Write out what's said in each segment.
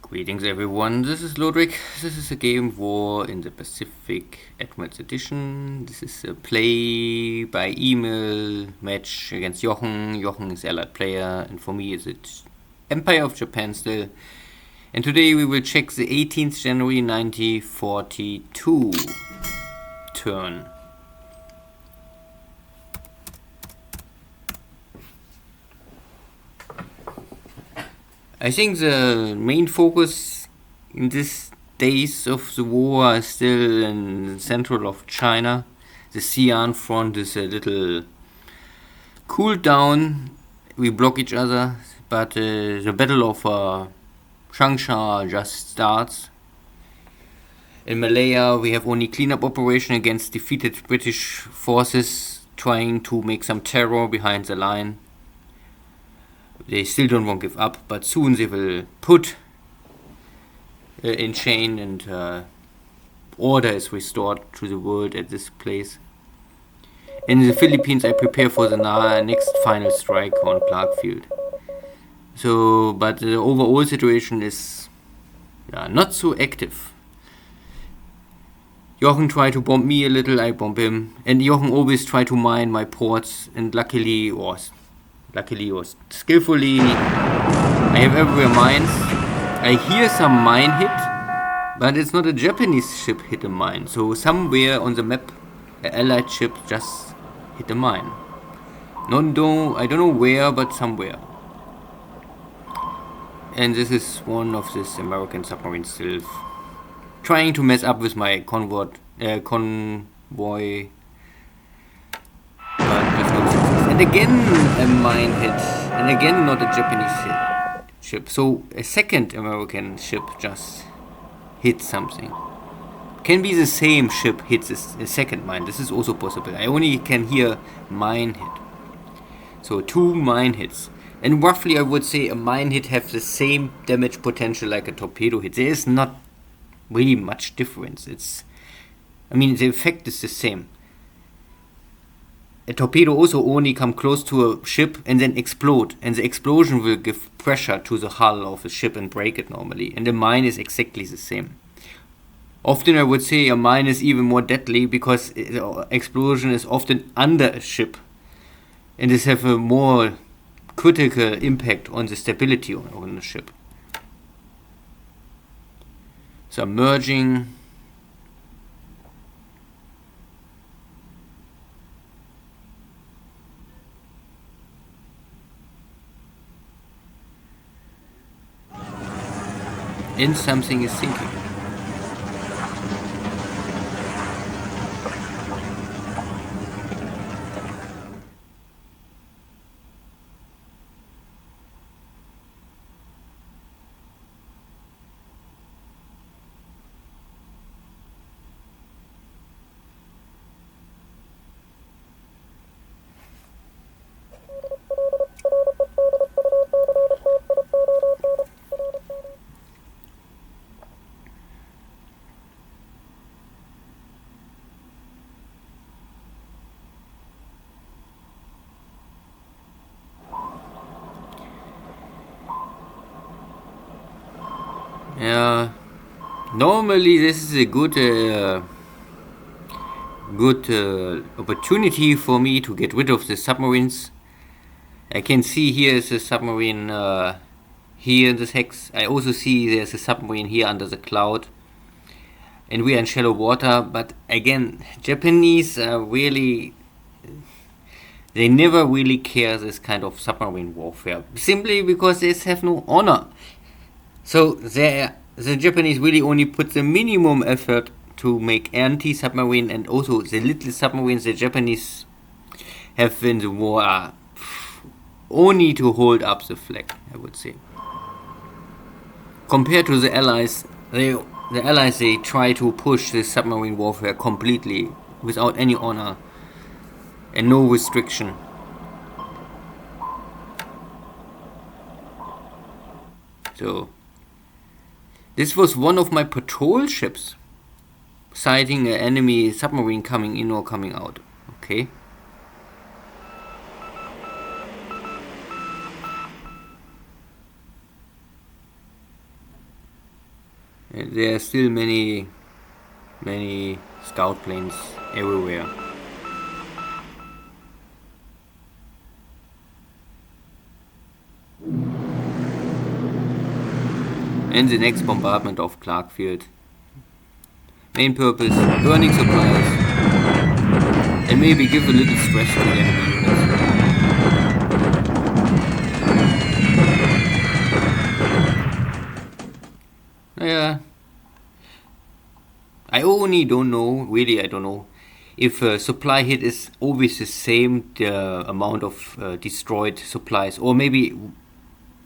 Greetings everyone, this is Lodrik. This is a game War in the Pacific Admirals Edition. This is a play by email match against Jochen. Jochen is allied player and for me it's Empire of Japan still. And today we will check the 18th January 1942 turn. I think the main focus in these days of the war is still in the central of China. The Xi'an front is a little cooled down. We block each other, but the battle of Changsha just starts. In Malaya, we have only cleanup operation against defeated British forces trying to make some terror behind the line. They still won't give up, but soon they will put in chain and order is restored to the world at this place. In the Philippines, I prepare for the next final strike on Clark Field. So, but the overall situation is not so active. Jochen tried to bomb me a little, I bomb him, and Jochen always tried to mine my ports, and luckily or skillfully, I have everywhere mines. I hear some mine hit, but it's not a Japanese ship hit a mine. So somewhere on the map, an allied ship just hit a mine. I don't know where, but somewhere. And this is one of this American submarines still trying to mess up with my convoy. And again a mine hit, and again not a Japanese ship. So a second American ship just hit something. Can be the same ship hits a second mine. This is also possible. I only can hear mine hit. So 2 mine hits. And roughly I would say a mine hit have the same damage potential like a torpedo hit. There is not really much difference. The effect is the same. A torpedo also only come close to a ship and then explode, and the explosion will give pressure to the hull of a ship and break it normally, and a mine is exactly the same. Often I would say a mine is even more deadly because the explosion is often under a ship, and this have a more critical impact on the stability on the ship. Submerging. And something is sinking. Normally this is a good opportunity for me to get rid of the submarines. I can see here is a submarine here in this hex. I also see there's a submarine here under the cloud. And we are in shallow water, but again, Japanese really, they never really care this kind of submarine warfare, simply because they have no honor. So the Japanese really only put the minimum effort to make anti-submarine, and also the little submarines the Japanese have in the war are only to hold up the flag, I would say. Compared to the Allies, they try to push the submarine warfare completely without any honor and no restriction. So this was one of my patrol ships sighting an enemy submarine coming in or coming out. Okay. There are still many scout planes everywhere. And the next bombardment of Clarkfield. Main purpose, burning supplies. And maybe give a little stress to the enemy units. Yeah. I don't know if a supply hit is always the same, the amount of destroyed supplies, or maybe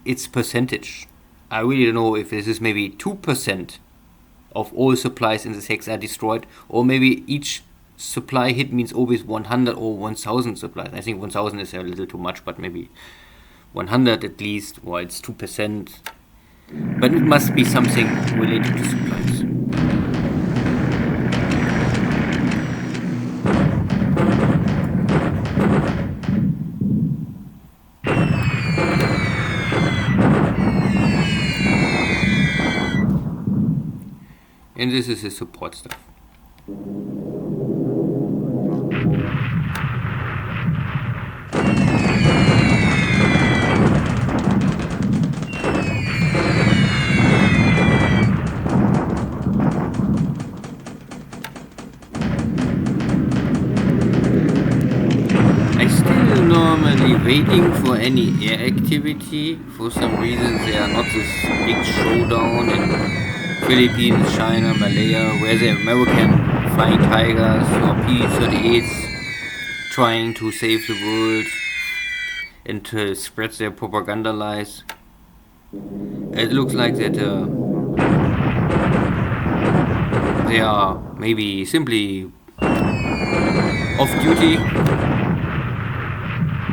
it's percentage. I really don't know if this is maybe 2% of all supplies in the hex are destroyed, or maybe each supply hit means always 100 or 1000 supplies. I think 1000 is a little too much, but maybe 100 at least, or it's 2%. But it must be something related to supplies. And this is the support stuff. Normally waiting for any air activity. For some reason there are not this big showdown in Philippines, China, Malaya, where the American Flying Tigers or P-38s trying to save the world and to spread their propaganda lies. It looks like that they are maybe simply off duty.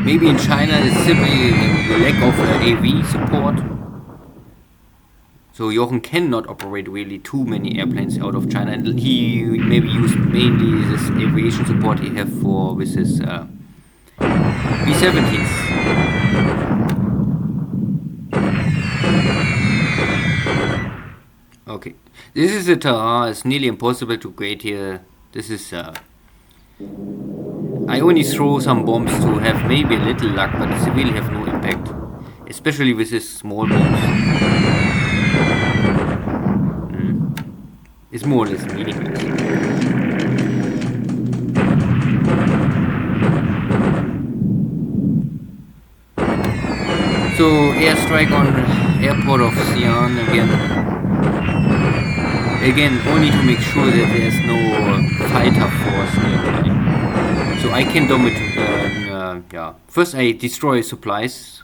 Maybe in China it's simply the lack of AV support. So Jochen cannot operate really too many airplanes out of China, and he maybe used mainly this aviation support he have for with his B-17s. Okay, this is a terrain. It's nearly impossible to grade here. This is I only throw some bombs to have maybe a little luck, but it really have no impact. Especially with these small bombs. It's more or less meaningless. So, airstrike on airport of Xi'an again. Again, only to make sure that there's no fighter force nearby. So I can dominate, first I destroy supplies,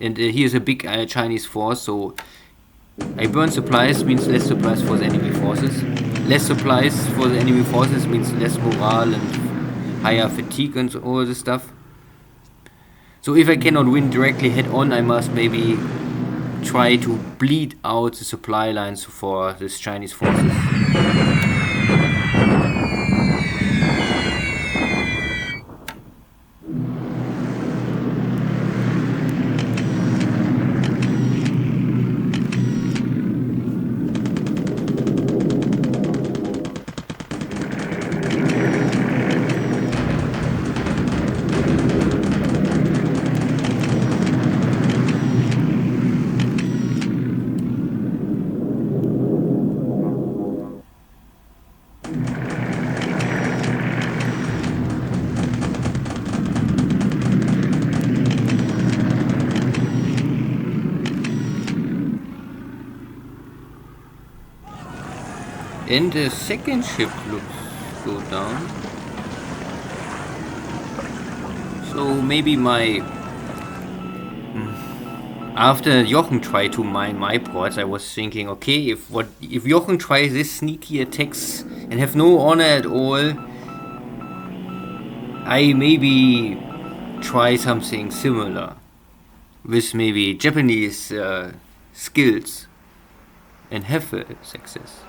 and here's a big Chinese force, so I burn supplies means less supplies for the enemy forces. Less supplies for the enemy forces means less morale and higher fatigue and all this stuff. So if I cannot win directly head on, I must maybe try to bleed out the supply lines for this Chinese forces. And the second ship looks go down. So maybe after Jochen tried to mine my ports, I was thinking, okay, if Jochen tries this sneaky attacks and have no honor at all, I maybe try something similar with maybe Japanese skills and have a success.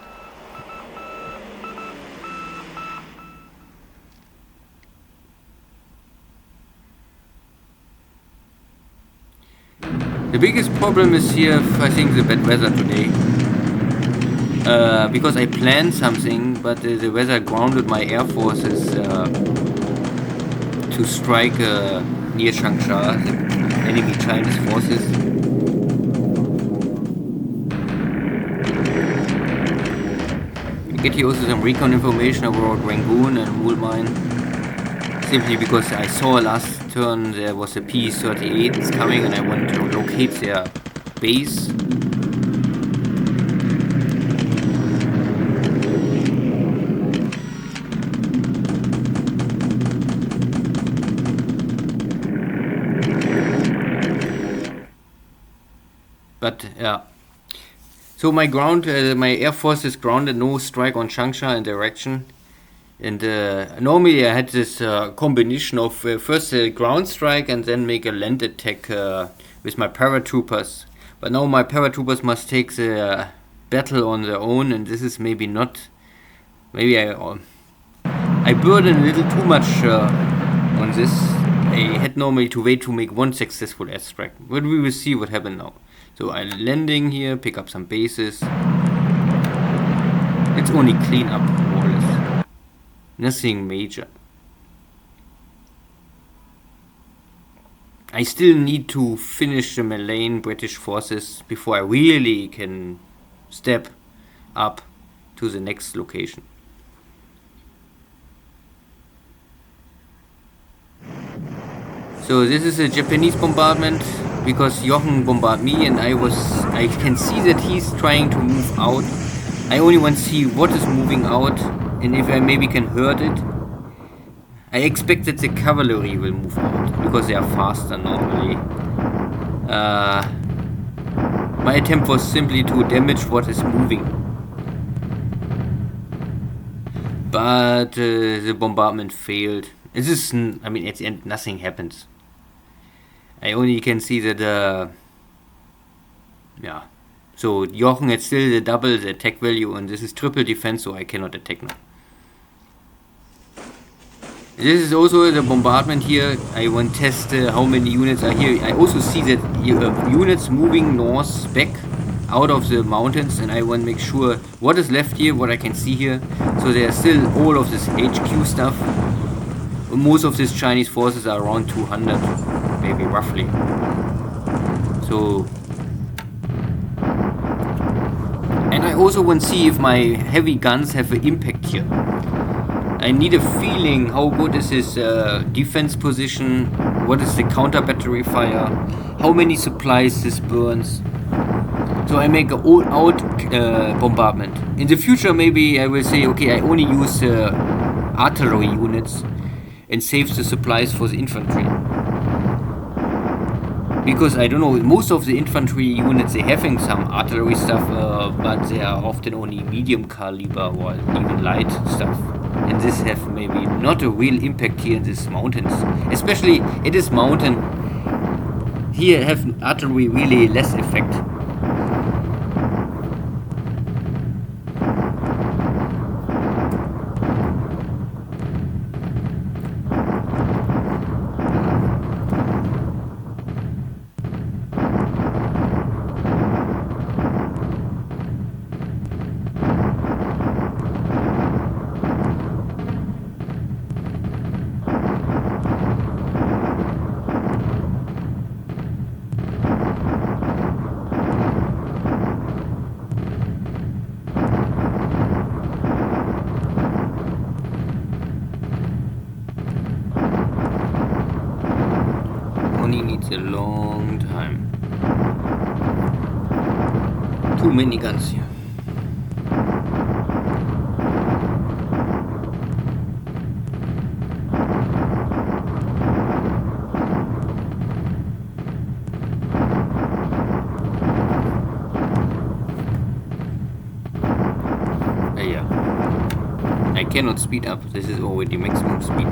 The biggest problem is here, I think, the bad weather today. because I planned something, but the weather grounded my air forces to strike near Changsha, the enemy Chinese forces. I get here also some recon information about Rangoon and Mulmine, simply because I saw last turn there was a P-38 coming and I wanted to locate their base. But yeah, so my air force is grounded, no strike on Changsha in direction. And normally I had this combination of first a ground strike and then make a land attack with my paratroopers. But now my paratroopers must take the battle on their own, and this is maybe not. Maybe I burden a little too much on this. I had normally to wait to make one successful airstrike, but we will see what happens now. So I'm landing here, pick up some bases. It's only clean up, more or less. Nothing major. I still need to finish the Malayan British forces before I really can step up to the next location. So this is a Japanese bombardment, because Jochen bombarded me and I can see that he's trying to move out. I only want to see what is moving out and if I maybe can hurt it. I expect that the cavalry will move out because they are faster normally. My attempt was simply to damage what is moving. But the bombardment failed. This is, I mean, at the end nothing happens. I only can see that, yeah. So Jochen had still the double the attack value, and this is triple defense, so I cannot attack now. This is also the bombardment here. I want to test how many units are here. I also see that units moving north back out of the mountains, and I want to make sure what is left here, what I can see here. So there's still all of this HQ stuff. Most of these Chinese forces are around 200, maybe roughly. So, and I also want to see if my heavy guns have an impact here. I need a feeling how good is his defense position, what is the counter battery fire, how many supplies this burns. So I make an all-out bombardment. In the future maybe I will say, okay, I only use artillery units and save the supplies for the infantry. Because I don't know, most of the infantry units, they having some artillery stuff, but they are often only medium caliber or even light stuff. And this have maybe not a real impact here in these mountains. Especially in this mountain, here have artillery really less effect. Needs a long time. Too many guns here. Yeah. I cannot speed up. This is already maximum speed.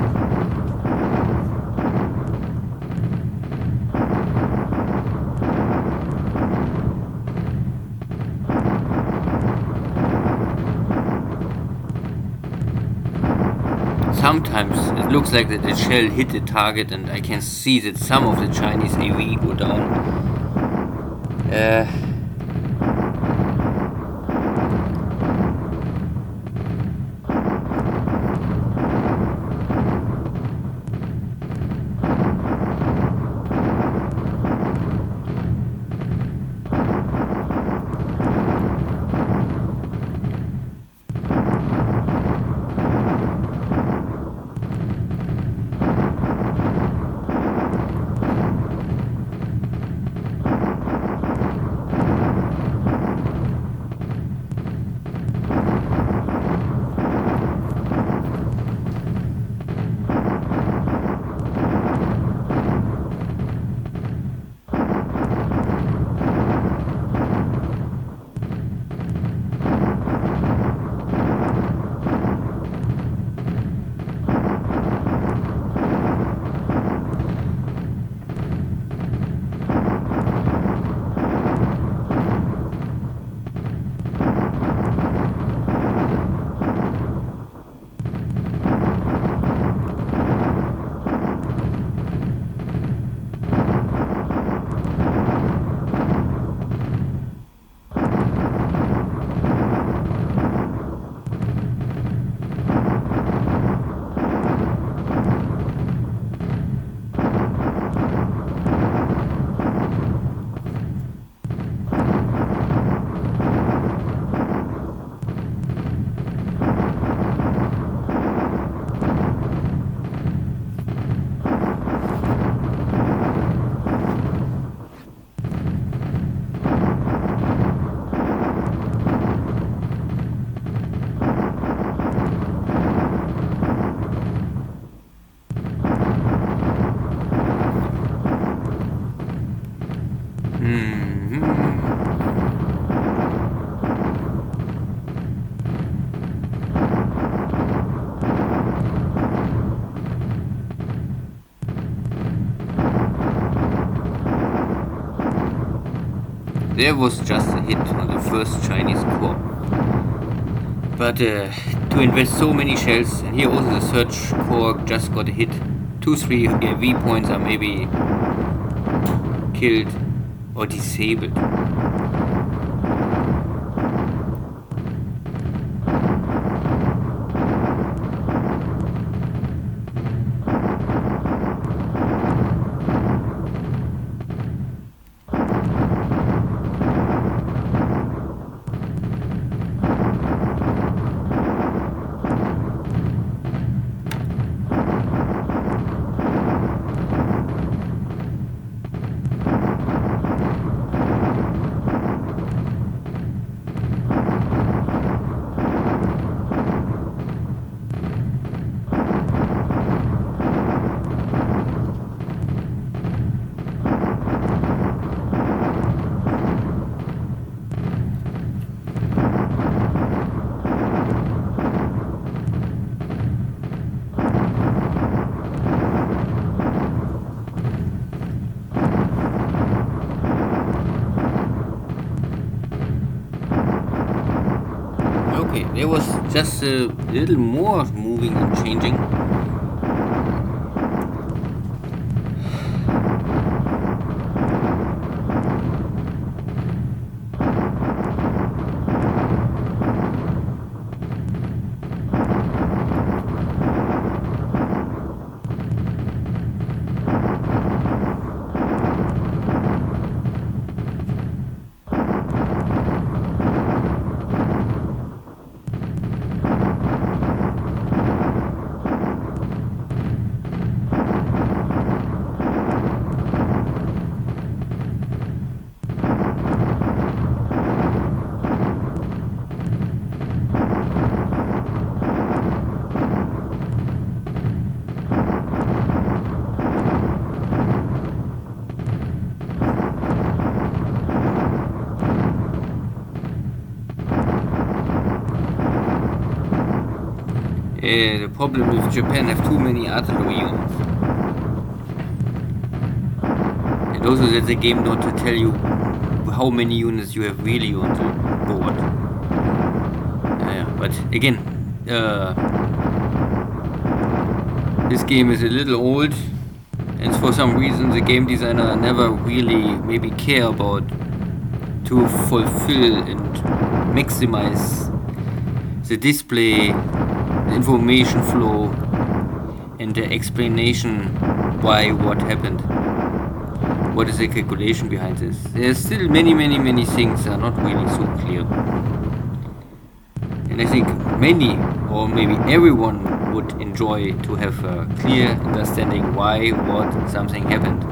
Sometimes it looks like that the shell hit the target and I can see that some of the Chinese AV go down. There was just a hit on the first Chinese core. But to invest so many shells, and here also the search core just got a hit. 2-3 V points are maybe killed or disabled. Okay, there was just a little more moving and changing. The problem with Japan have too many artillery units. And also that the game not to tell you how many units you have really on the board. But again, this game is a little old, and for some reason the game designer never really maybe care about to fulfill and maximize the display, the information flow, and the explanation why what happened. What is the calculation behind this? There's still many things are not really so clear. And I think many, or maybe everyone, would enjoy to have a clear understanding why, what, something happened.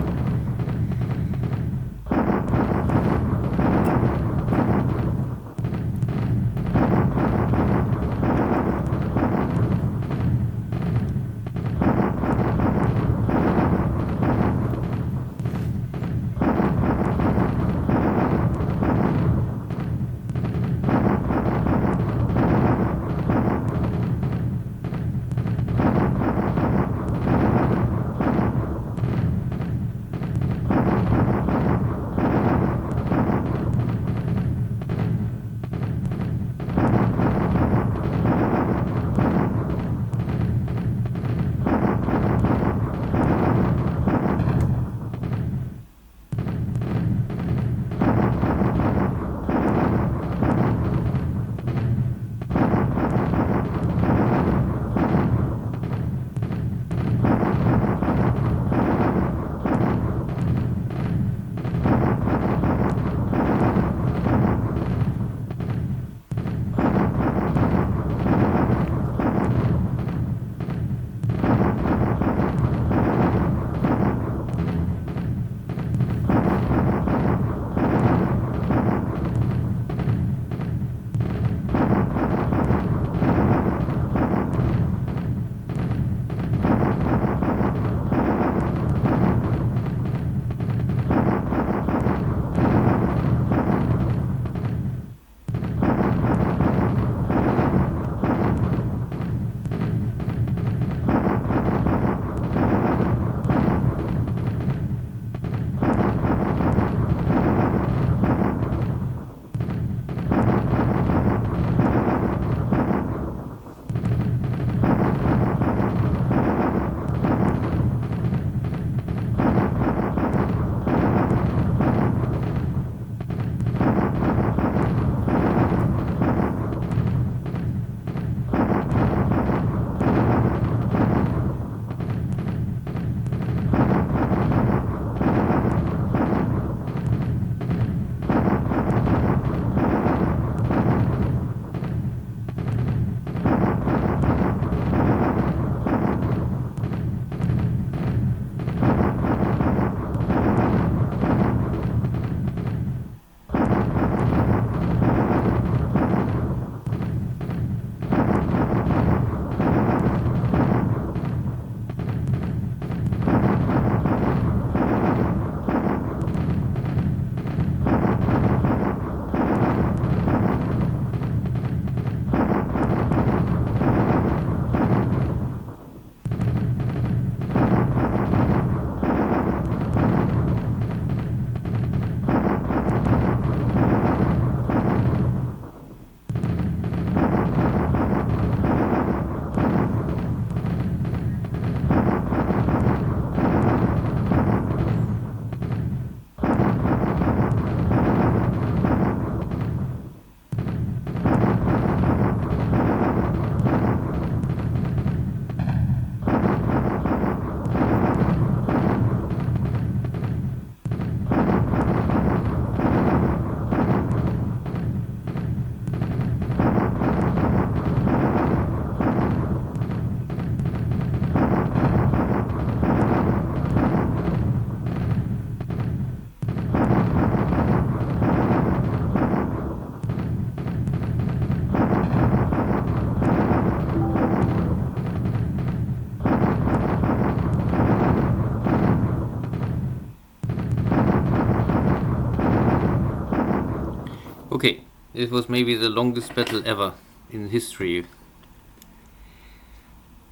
Okay, it was maybe the longest battle ever in history.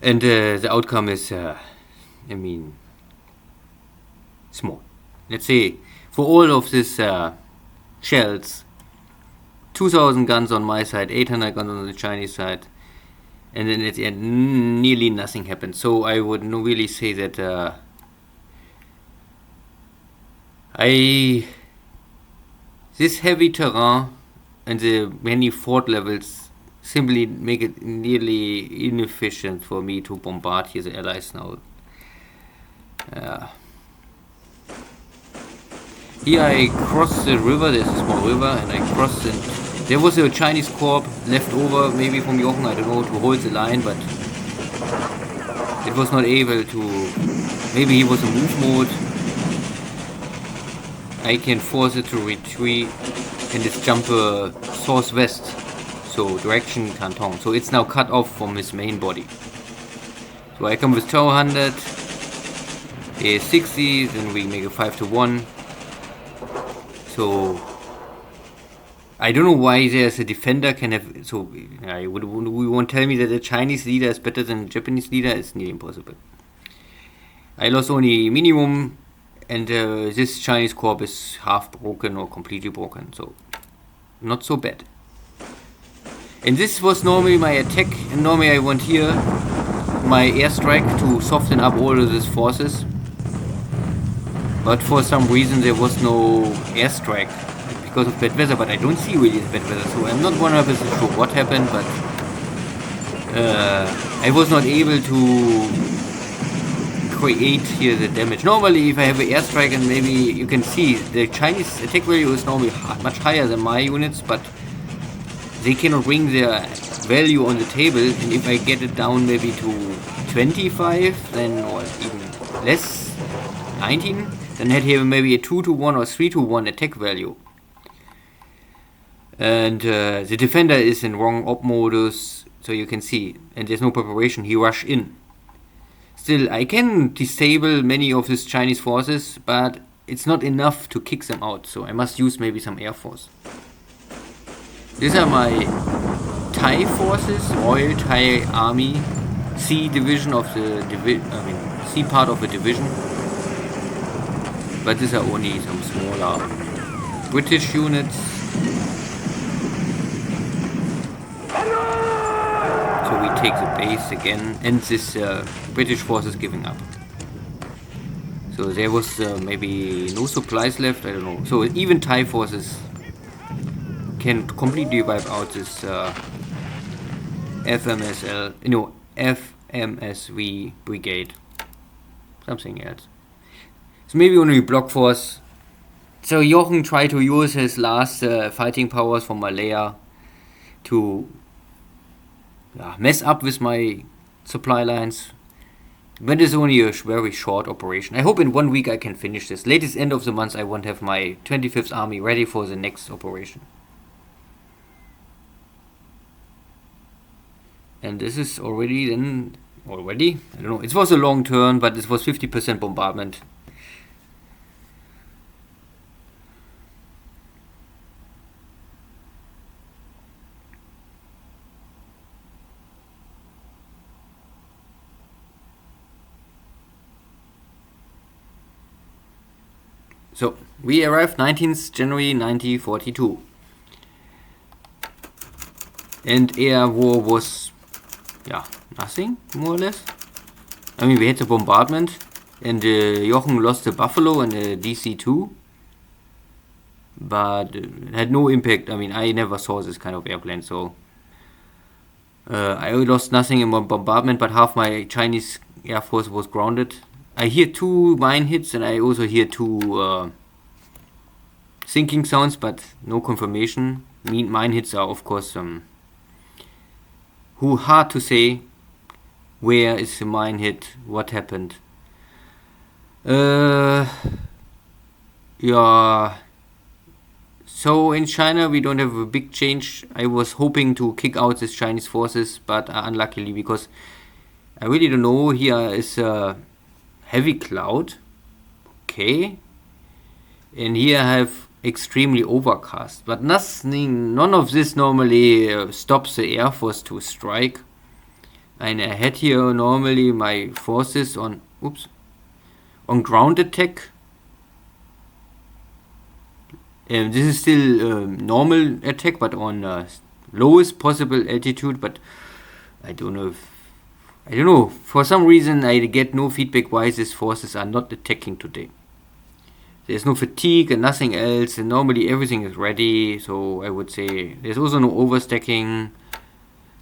And the outcome is, I mean, small. Let's say, for all of this shells, 2,000 guns on my side, 800 guns on the Chinese side, and then at the end, nearly nothing happened. So I would really say that this heavy terrain and the many fort levels simply make it nearly inefficient for me to bombard here the allies now. Here I crossed the river, there's a small river, and I crossed and there was a Chinese corps left over, maybe from Jochen, I don't know, to hold the line, but it was not able to, maybe he was in move mode. I can force it to retreat and it's jump southwest, so direction Canton. So it's now cut off from his main body. So I come with 200, a 60, then we make a 5-1. So I don't know why there's a defender can have. So we won't tell me that the Chinese leader is better than the Japanese leader. It's nearly impossible. I lost only minimum, and this Chinese corps is half broken or completely broken. So not so bad. And this was normally my attack. And normally I want here my airstrike to soften up all of these forces. But for some reason there was no airstrike because of bad weather, but I don't see really bad weather, so I'm not 100% sure what happened, but I was not able to create here the damage. Normally if I have an airstrike, and maybe you can see the Chinese attack value is normally much higher than my units, but they cannot bring their value on the table, and if I get it down maybe to 25 then, or even less, 19, then I'd have maybe a 2-1 or 3-1 attack value. And the defender is in wrong op modus, so you can see, and there's no preparation, he rushed in. Still, I can disable many of these Chinese forces, but it's not enough to kick them out, so I must use maybe some air force. These are my Thai forces, Royal Thai Army, C division of the C part of the division. But these are only some smaller British units. So we take the base again, and this British force is giving up. So there was maybe no supplies left, I don't know. So even Thai forces can completely wipe out this FMSV brigade. Something else. So maybe only block force. So Jochen tried to use his last fighting powers from Malaya to mess up with my supply lines. But it's only a very short operation. I hope in 1 week I can finish this. Latest end of the month I want to have my 25th army ready for the next operation. And this is already, I don't know, it was a long turn, but it was 50% bombardment. So, we arrived 19th January 1942. And air war was, nothing, more or less. I mean, we had the bombardment, and Jochen lost the Buffalo and the DC-2. But it had no impact. I mean, I never saw this kind of airplane, so I lost nothing in my bombardment, but half my Chinese Air Force was grounded. I hear 2 mine hits, and I also hear 2 sinking sounds, but no confirmation. Mine hits are, of course, hard to say. Where is the mine hit? What happened? So in China we don't have a big change. I was hoping to kick out these Chinese forces, but unluckily, because I really don't know. Here is a heavy cloud. Okay. And here I have extremely overcast. But none of this normally stops the Air Force to strike. And I had here normally my forces on ground attack. This is still normal attack, but on lowest possible altitude. But I don't know. For some reason, I get no feedback why these forces are not attacking today. There's no fatigue and nothing else, and normally everything is ready. So I would say there's also no overstacking.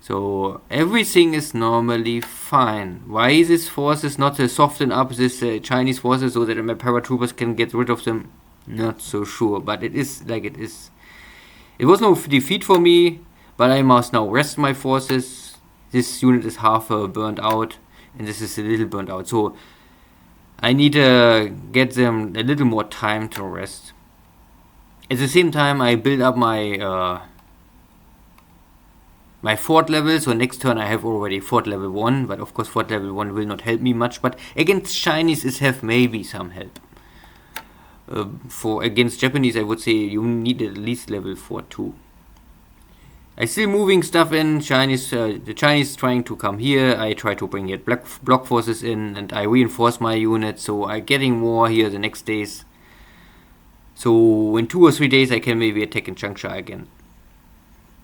So everything is normally fine. Why this force is not soften up this Chinese forces so that my paratroopers can get rid of them? Not so sure, but it is like it is. It was no defeat for me, but I must now rest my forces. This unit is half burnt out, and this is a little burnt out. So I need to get them a little more time to rest. At the same time, I build up my my fort level, so next turn I have already fort level 1, but of course fort level 1 will not help me much, but against Chinese it have maybe some help. For against Japanese I would say you need at least level 4 too. I still moving stuff in, the Chinese trying to come here, I try to bring yet block forces in, and I reinforce my unit, so I getting more here the next days. So in 2 or 3 days I can maybe attack in Changsha again.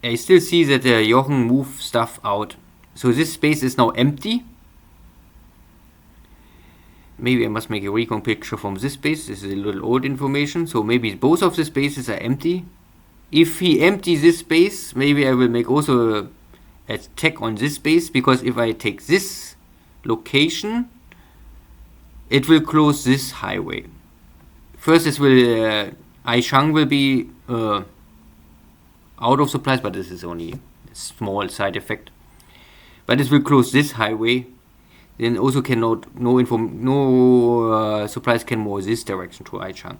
I still see that Jochen move stuff out. So this space is now empty. Maybe I must make a recon picture from this space. This is a little old information. So maybe both of the spaces are empty. If he empties this space, maybe I will make also an attack on this space. Because if I take this location, it will close this highway. First, this will Aishang will be out of supplies, but this is only a small side effect. But this will close this highway. Then also cannot no supplies can move this direction to Aichang.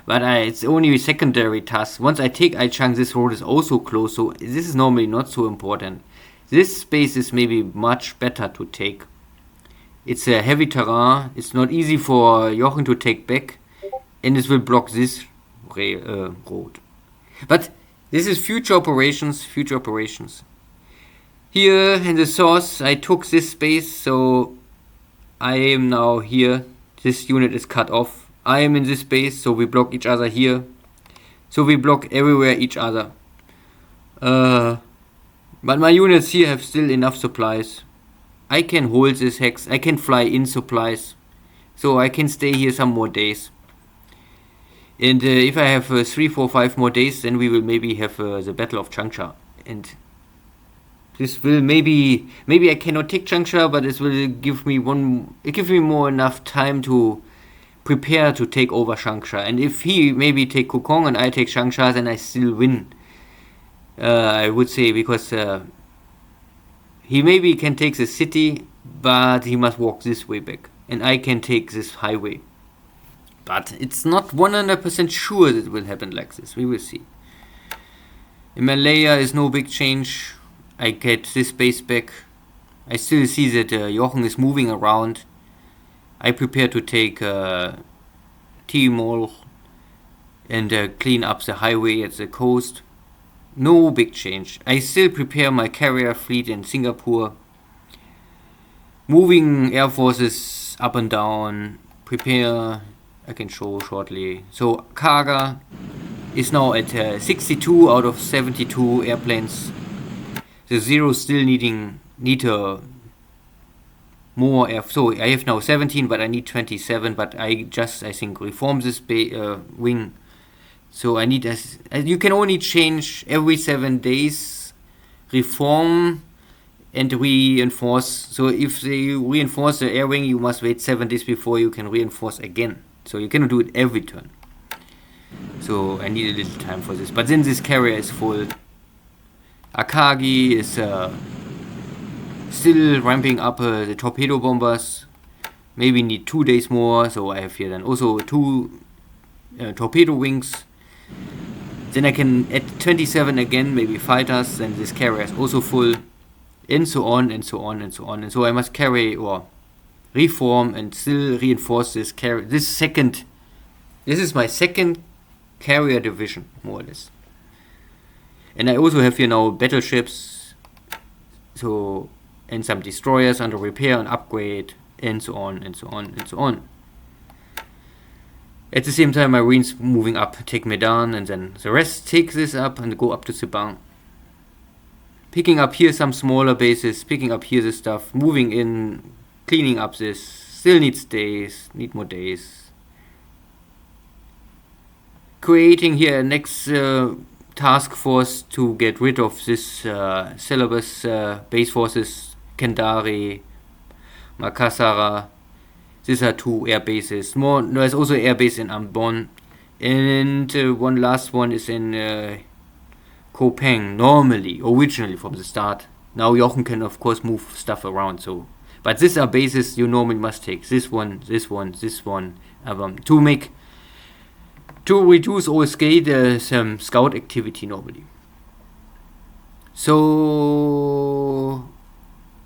But it's only a secondary task. Once I take Aichang, this road is also closed. So this is normally not so important. This space is maybe much better to take. It's a heavy terrain. It's not easy for Jochen to take back, and this will block this road. But this is future operations. Here in the source, I took this space, so I am now here. This unit is cut off. I am in this space, so we block each other here. So we block everywhere each other. But my units here have still enough supplies. I can hold this hex. I can fly in supplies. So I can stay here some more days. And if I have 3, 4, 5 more days, then we will maybe have the Battle of Changsha. And this will maybe I cannot take Changsha, but this will give me more enough time to prepare to take over Changsha. And if he maybe take Kokong and I take Changsha, then I still win. I would say, because he maybe can take the city, but he must walk this way back. And I can take this highway. But it's not 100% sure that it will happen like this. We will see. In Malaya is no big change. I get this space back. I still see that Jochen is moving around. I prepare to take Timor and clean up the highway at the coast. No big change. I still prepare my carrier fleet in Singapore. Moving air forces up and down. Prepare. I can show shortly. So Kaga is now at 62 out of 72 airplanes. The Zero still need more air. So I have now 17, but I need 27. But I think reform this wing. So I need you can only change every 7 days, reform and reinforce. So if they reinforce the air wing, you must wait 7 days before you can reinforce again. So you cannot do it every turn. So I need a little time for this. But then this carrier is full. Akagi is still ramping up the torpedo bombers. Maybe need 2 days more. So I have here then also 2 torpedo wings. Then I can add 27 again, maybe fighters. Then this carrier is also full. And so on and so on and so on. And so I must carry or reform and still reinforce this carrier. This is my second carrier division, more or less. And I also have here now battleships, so, and some destroyers under repair and upgrade, and so on, and so on, and so on. At the same time, Marines moving up, take Medan, and then the rest take this up and go up to Seban. Picking up here some smaller bases, picking up here this stuff, moving in, cleaning up this, still needs days, need more days. Creating here a next task force to get rid of this Celebes base forces, Kendari, Makassara. These are 2 air bases. There's also air base in Ambon, and one last one is in Kopeng. Originally from the start. Now Jochen can of course move stuff around. So, but these are bases you normally must take. This one, this one, this one, to reduce or scale some scout activity normally. So,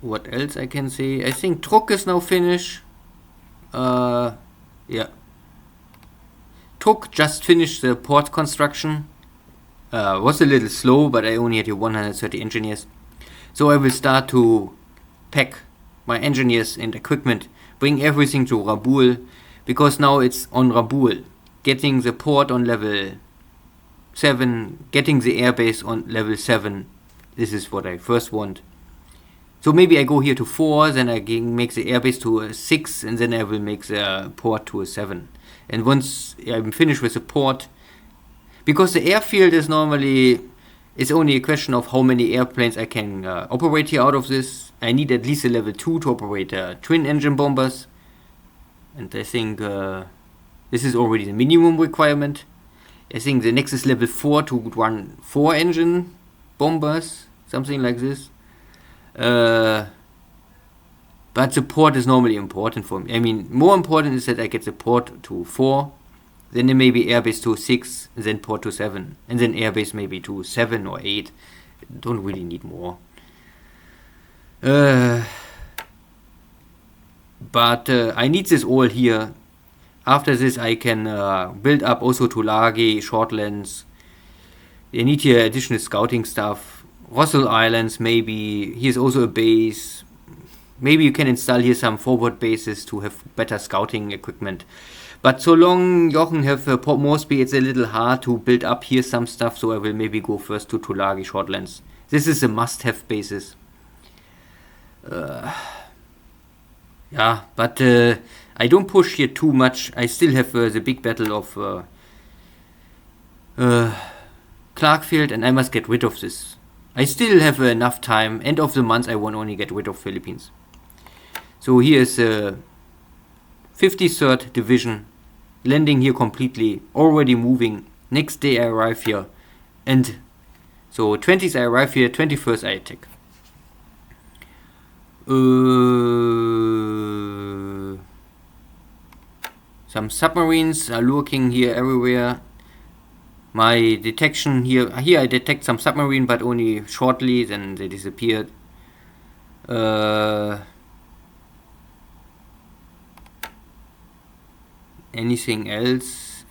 what else I can say? I think Truk is now finished. Yeah. Truk just finished the port construction. Was a little slow, but I only had here 130 engineers. So I will start to pack my engineers and equipment, bring everything to Rabaul, because now it's on Rabaul. Getting the port on level 7, getting the airbase on level 7. This is what I first want. So maybe I go here to 4, then I can make the airbase to a 6, and then I will make the port to a 7. And once I'm finished with the port, because the airfield is normally, it's only a question of how many airplanes I can operate here out of this. I need at least a level 2 to operate twin engine bombers. And I think this is already the minimum requirement. I think the next is level 4 to run 4 engine bombers, something like this. But the port is normally important for me. I mean, more important is that I get the port to 4, then there may be airbase to 6, then port to 7, and then airbase maybe to 7 or 8. Don't really need more. But I need this all here. After this I can build up also Tulagi, Shortlands. I need here additional scouting stuff. Russell Islands maybe. Here's also a base. Maybe you can install here some forward bases to have better scouting equipment. But so long Jochen have Port Moresby, it's a little hard to build up here some stuff, so I will maybe go first to Tulagi, Shortlands. This is a must-have basis. Yeah, but I don't push here too much. I still have the big battle of Clarkfield, and I must get rid of this. I still have enough time. End of the month I want only get rid of Philippines. So here is 53rd Division, landing here completely, already moving. Next day I arrive here, and so 20th I arrive here, 21st I attack. Some submarines are lurking here everywhere. My detection here I detect some submarine, but only shortly, then they disappeared. Anything else?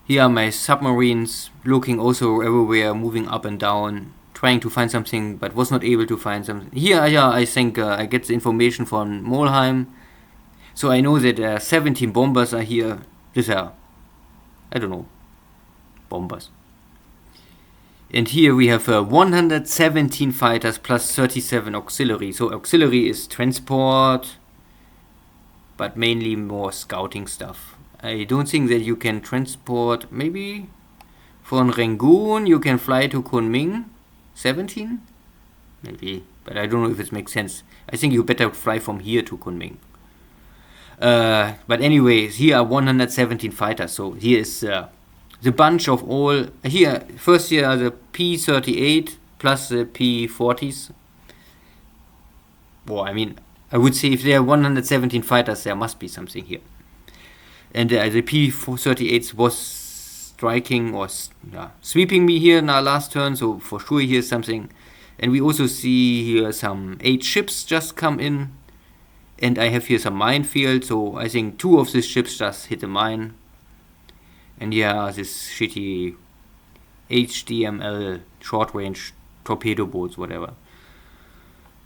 Here are my submarines looking also everywhere, moving up and down, trying to find something, but was not able to find something. Here, yeah, I think I get the information from Molheim. So I know that 17 bombers are here. These are, I don't know, bombers. And here we have 117 fighters plus 37 auxiliary. So auxiliary is transport, but mainly more scouting stuff. I don't think that you can transport, maybe from Rangoon you can fly to Kunming. 17? Maybe, but I don't know if it makes sense. I think you better fly from here to Kunming. But anyways, here are 117 fighters. So here is the bunch of all. Here, first here are the P-38 plus the P-40s. Well, I mean, I would say if there are 117 fighters, there must be something here. And the P-38 was striking or sweeping me here in our last turn, so for sure here's something. And we also see here some 8 ships just come in. And I have here some minefield, so I think 2 of these ships just hit a mine. And yeah, this shitty HDML short range torpedo boats, whatever.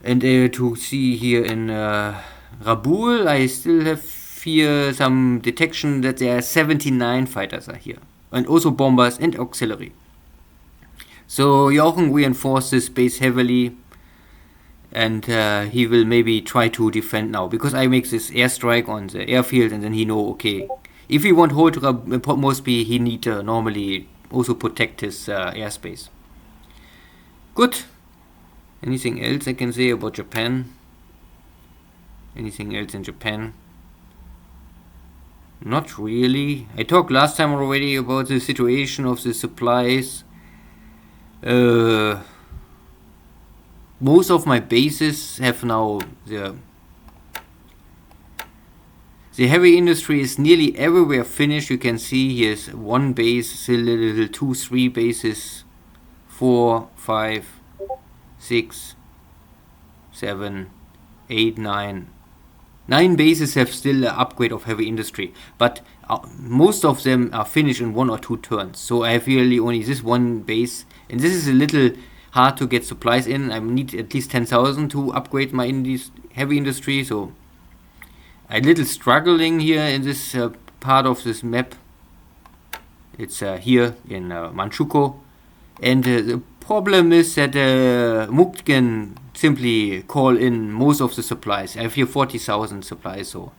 And to see here in Rabaul, I still have here some detection that there are 79 fighters are here, and also bombers and auxiliary. So Jochen reinforced this base heavily, and he will maybe try to defend now, because I make this airstrike on the airfield, and then he know, okay, if he want hold Moresby, he need normally also protect his airspace. Good. Anything else I can say about Japan? Anything else in Japan? Not really. I talked last time already about the situation of the supplies. Most of my bases have now the heavy industry is nearly everywhere finished. You can see here's one base, still little 2, 3 bases, 4, 5, 6, 7, 8, 9. 9 bases have still an upgrade of heavy industry, but most of them are finished in 1 or 2 turns. So I have really only this one base, and this is a little hard to get supplies in. I need at least 10,000 to upgrade my heavy industry, so I'm a little struggling here in this part of this map. It's here in Manchukuo, and the problem is that Mukden can simply call in most of the supplies. I have here 40,000 supplies, so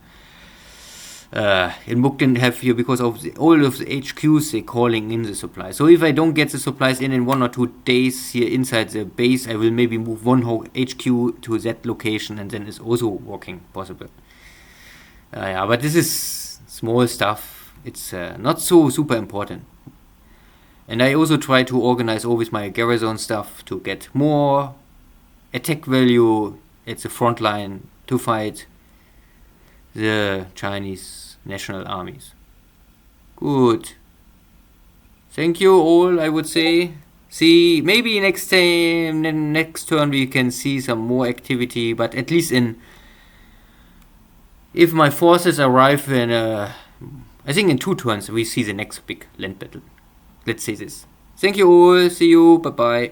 in Mukden have here, because of all of the HQs, they calling in the supplies. So if I don't get the supplies in 1 or 2 days here inside the base, I will maybe move one whole HQ to that location, and then it's also working possible. Yeah, but this is small stuff. It's not so super important. And I also try to organize always my garrison stuff to get more attack value at the front line to fight the Chinese national armies. Good. Thank you all, I would say. See, maybe next turn we can see some more activity, but at least if my forces arrive in, I think in 2 turns we see the next big land battle. Let's say this. Thank you all. See you. Bye bye.